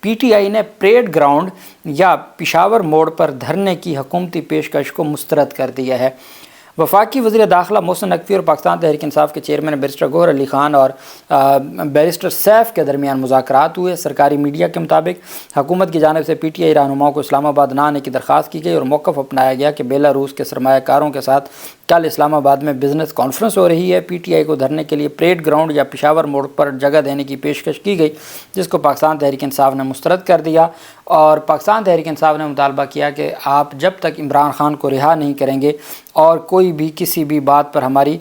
P T I نے parade ground یا پشاور موڑ پر دھرنے کی حکومتی پیشکش کو مسترد کر دیا ہے۔ وفاقی وزیر داخلہ محسن نقوی اور پاکستان تحریک انصاف کے چیئرمین بیرسٹر گوہر علی خان اور بیرسٹر سیف کے درمیان مذاکرات ہوئے۔ سرکاری میڈیا کے مطابق حکومت کی جانب سے پی ٹی آئی رہنماؤں کو اسلام آباد نہ آنے کی درخواست کی گئی اور موقف اپنایا گیا کہ بیلاروس کے سرمایہ کاروں کے ساتھ کل اسلام آباد میں بزنس کانفرنس ہو رہی ہے۔ پی ٹی آئی کو دھرنے کے لیے پریڈ گراؤنڈ یا پشاور موڑ پر جگہ دینے کی پیشکش کی گئی، جس کو پاکستان تحریک انصاف نے مسترد کر دیا، اور پاکستان تحریک انصاف نے مطالبہ کیا کہ آپ جب تک عمران خان کو رہا نہیں کریں گے اور کوئی بھی کسی بھی بات پر ہماری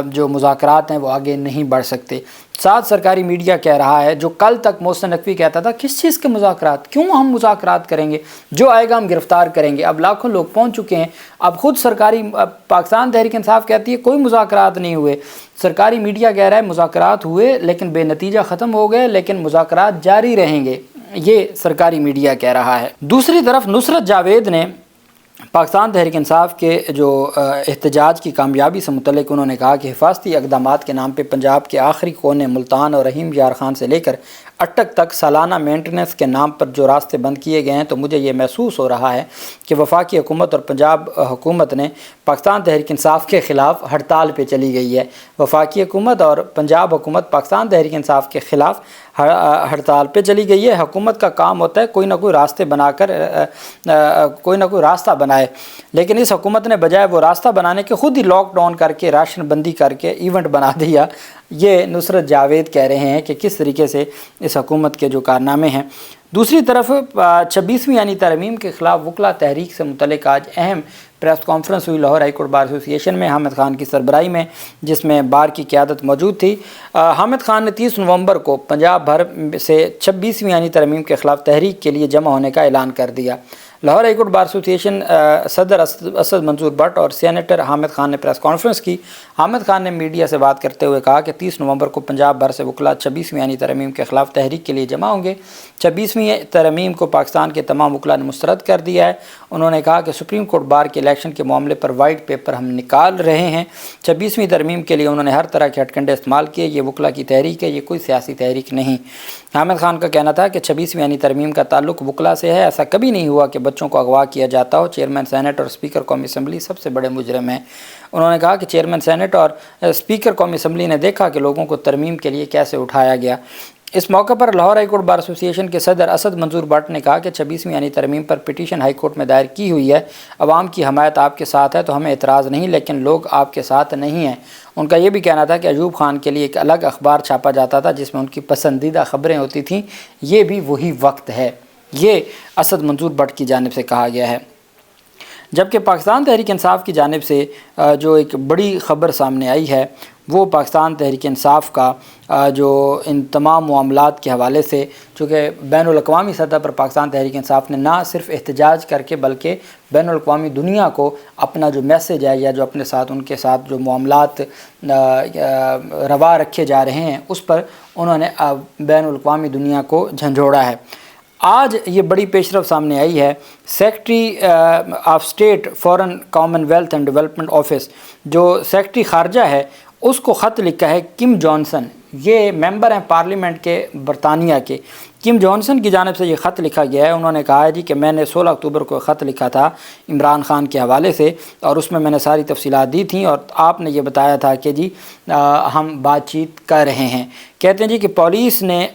جو مذاکرات ہیں وہ آگے نہیں بڑھ سکتے۔ ساتھ سرکاری میڈیا کہہ رہا ہے جو کل تک محسن نقوی کہتا تھا کس چیز کے مذاکرات، کیوں ہم مذاکرات کریں گے، جو آئے گا ہم گرفتار کریں گے، اب لاکھوں لوگ پہنچ چکے ہیں۔ اب خود سرکاری پاکستان تحریک انصاف کہتی ہے کوئی مذاکرات نہیں ہوئے، سرکاری میڈیا کہہ رہا ہے مذاکرات ہوئے لیکن بے نتیجہ ختم ہو گئے، لیکن مذاکرات جاری رہیں گے، یہ سرکاری میڈیا کہہ رہا ہے۔ دوسری طرف نصرت جاوید نے پاکستان تحریک انصاف کے جو احتجاج کی کامیابی سے متعلق انہوں نے کہا کہ حفاظتی اقدامات کے نام پہ پنجاب کے آخری کونے ملتان اور رحیم یار خان سے لے کر اٹک تک سالانہ مینٹیننس کے نام پر جو راستے بند کیے گئے ہیں، تو مجھے یہ محسوس ہو رہا ہے کہ وفاقی حکومت اور پنجاب حکومت نے پاکستان تحریک انصاف کے خلاف ہڑتال پہ چلی گئی ہے۔ وفاقی حکومت اور پنجاب حکومت پاکستان تحریک انصاف کے خلاف ہڑتال پہ چلی گئی ہے۔ حکومت کا کام ہوتا ہے کوئی نہ کوئی راستے بنا کر کوئی نہ کوئی راستہ بنائے، لیکن اس حکومت نے بجائے وہ راستہ بنانے کے خود ہی لاک ڈاؤن کر کے راشن بندی کر کے ایونٹ بنا دیا۔ یہ نصرت جاوید کہہ رہے ہیں کہ کس طریقے سے اس حکومت کے جو کارنامے ہیں۔ دوسری طرف 26ویں یعنی ترمیم کے خلاف وکلا تحریک سے متعلق آج اہم پریس کانفرنس ہوئی لاہور ہائی کورٹ بار ایسوسی ایشن میں حامد خان کی سربراہی میں، جس میں بار کی قیادت موجود تھی۔ حامد خان نے 30 نومبر کو پنجاب بھر سے 26ویں یعنی ترمیم کے خلاف تحریک کے لیے جمع ہونے کا اعلان کر دیا۔ لاہور ہائی کورٹ بار ایسوسی صدر اسد منظور بٹ اور سینیٹر حامد خان نے پریس کانفرنس کی۔ حامد خان نے میڈیا سے بات کرتے ہوئے کہا کہ 30 نومبر کو پنجاب بھر سے وکلا 26ویں یعنی ترمیم کے خلاف تحریک کے لیے جمع ہوں گے۔ 26ویں ترمیم کو پاکستان کے تمام وکلا نے مسترد کر دیا ہے۔ انہوں نے کہا کہ سپریم کورٹ بار کے الیکشن کے معاملے پر وائٹ پیپر ہم نکال رہے ہیں۔ 26ویں ترمیم کے لیے انہوں نے ہر طرح کے ہتھ کنڈے استعمال کیے۔ یہ وکلا کی تحریک ہے، یہ کوئی سیاسی تحریک نہیں۔ حامد خان کا کہنا تھا کہ 26ویں یعنی ترمیم کا تعلق وکلا سے ہے، ایسا کبھی نہیں ہوا کہ بچوں کو اغوا کیا جاتا ہو۔ چیئرمین سینٹ اور اسپیکر قومی اسمبلی سب سے بڑے مجرم ہیں۔ انہوں نے کہا کہ چیئرمین سینٹ اور اسپیکر قومی اسمبلی نے دیکھا کہ لوگوں کو ترمیم کے لیے کیسے اٹھایا گیا۔ اس موقع پر لاہور ہائی کورٹ بار ایسوسی ایشن کے صدر اسد منظور بٹ نے کہا کہ 26ویں یعنی ترمیم پر پٹیشن ہائی کورٹ میں دائر کی ہوئی ہے، عوام کی حمایت آپ کے ساتھ ہے تو ہمیں اعتراض نہیں، لیکن لوگ آپ کے ساتھ نہیں ہیں۔ ان کا یہ بھی کہنا تھا کہ ایوب خان کے لیے ایک الگ اخبار چھاپا جاتا تھا جس میں ان کی پسندیدہ خبریں ہوتی تھیں، یہ بھی وہی وقت ہے، یہ اسد منظور بٹ کی جانب سے کہا گیا ہے۔ جبکہ پاکستان تحریک انصاف کی جانب سے جو ایک بڑی خبر سامنے آئی ہے وہ پاکستان تحریک انصاف کا جو ان تمام معاملات کے حوالے سے، چونکہ بین الاقوامی سطح پر پاکستان تحریک انصاف نے نہ صرف احتجاج کر کے بلکہ بین الاقوامی دنیا کو اپنا جو میسیج ہے یا جو اپنے ساتھ ان کے ساتھ جو معاملات روا رکھے جا رہے ہیں اس پر انہوں نے بین الاقوامی دنیا کو جھنجھوڑا ہے۔ آج یہ بڑی پیش رفت سامنے آئی ہے، secretary of state foreign common wealth and development office جو سیکرٹری خارجہ ہے اس کو خط لکھا ہے کم جانسن، یہ ممبر ہیں پارلیمنٹ کے برطانیہ کے، کم جانسن کی جانب سے یہ خط لکھا گیا ہے۔ انہوں نے کہا ہے جی کہ میں نے 16 اکتوبر کو خط لکھا تھا عمران خان کے حوالے سے اور اس میں نے ساری تفصیلات دی تھیں اور آپ نے یہ بتایا تھا کہ جی ہم بات چیت کر رہے ہیں۔ کہتے ہیں جی کہ پولیس نے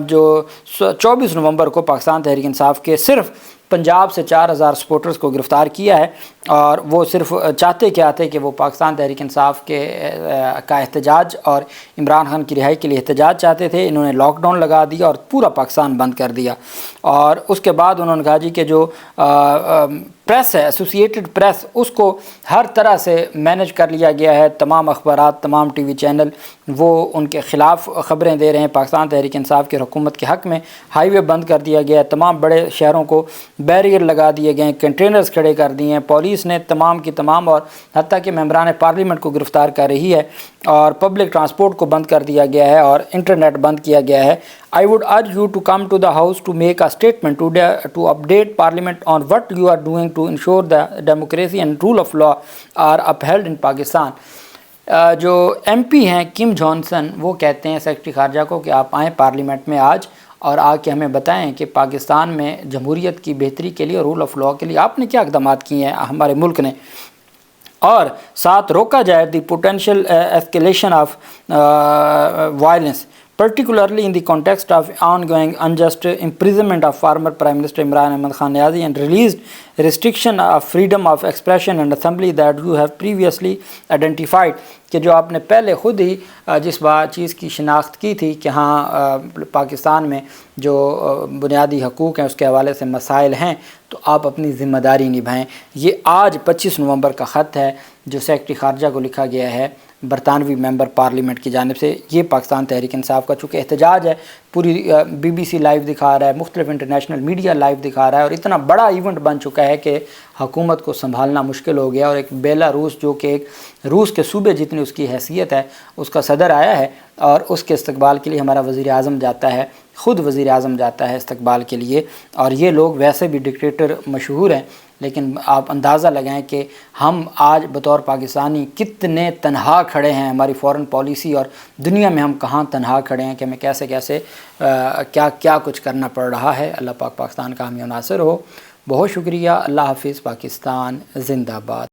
جو 24 نومبر کو پاکستان تحریک انصاف کے صرف پنجاب سے 4000 سپورٹرز کو گرفتار کیا ہے اور وہ صرف چاہتے کیا تھے کہ وہ پاکستان تحریک انصاف کا احتجاج اور عمران خان کی رہائی کے لیے احتجاج چاہتے تھے۔ انہوں نے لاک ڈاؤن لگا دیا اور پورا پاکستان بند کر دیا، اور اس کے بعد انہوں نے کہا جی کہ جو پریس ہے، ایسوسیٹڈ پریس، اس کو ہر طرح سے مینج کر لیا گیا ہے۔ تمام اخبارات، تمام ٹی وی چینل وہ ان کے خلاف خبریں دے رہے ہیں۔ پاکستان تحریک انصاف کی حکومت کے حق میں ہائی وے بند کر دیا گیا ہے، تمام بڑے شہروں کو بیریئر لگا دیے گئے ہیں، کنٹینرز کھڑے کر دیے ہیں، پولیس نے تمام کی تمام اور حتیٰ کہ ممبران پارلیمنٹ کو گرفتار کر رہی ہے، اور پبلک ٹرانسپورٹ کو بند کر دیا گیا ہے اور انٹرنیٹ بند کیا گیا ہے۔ I would urge you to come to the house to make a statement to update Parliament on what you are doing to ensure the democracy and rule of law are upheld in Pakistan۔ جو MP ہیں کم Johnson وہ کہتے ہیں secretary خارجہ کو کہ آپ آئیں پارلیمنٹ میں آج اور آ کے ہمیں بتائیں کہ پاکستان میں جمہوریت کی بہتری کے لیے، رول آف لاء کے لیے آپ نے کیا اقدامات کیے ہیں ہمارے ملک نے، اور ساتھ روکا جائے the potential escalation of violence particularly in the context of ongoing unjust imprisonment of former Prime Minister Imran Ahmad Khan Niazi and released restriction of freedom of expression and assembly that you have previously identified، کہ جو آپ نے پہلے خود ہی جس چیز کی شناخت کی تھی کہ ہاں پاکستان میں جو بنیادی حقوق ہیں اس کے حوالے سے مسائل ہیں، تو آپ اپنی ذمہ داری نبھائیں۔ یہ آج 25 نومبر کا خط ہے جو سیکرٹری خارجہ کو لکھا گیا ہے برطانوی ممبر پارلیمنٹ کی جانب سے۔ یہ پاکستان تحریک انصاف کا چونکہ احتجاج ہے، پوری BBC لائیو دکھا رہا ہے، مختلف انٹرنیشنل میڈیا لائیو دکھا رہا ہے، اور اتنا بڑا ایونٹ بن چکا ہے کہ حکومت کو سنبھالنا مشکل ہو گیا، اور ایک بیلاروس جو کہ ایک روس کے صوبے جتنی اس کی حیثیت ہے اس کا صدر آیا ہے، اور اس کے استقبال کے لیے ہمارا وزیر اعظم جاتا ہے، خود وزیر اعظم جاتا ہے استقبال کے لیے، اور یہ لوگ ویسے بھی ڈکٹیٹر مشہور ہیں، لیکن آپ اندازہ لگائیں کہ ہم آج بطور پاکستانی کتنے تنہا کھڑے ہیں، ہماری فورن پالیسی اور دنیا میں ہم کہاں تنہا کھڑے ہیں کہ ہمیں کیسے کیا کچھ کرنا پڑ رہا ہے۔ اللہ پاک پاکستان کا حامی و ناصر ہو۔ بہت شکریہ۔ اللہ حافظ۔ پاکستان زندہ باد۔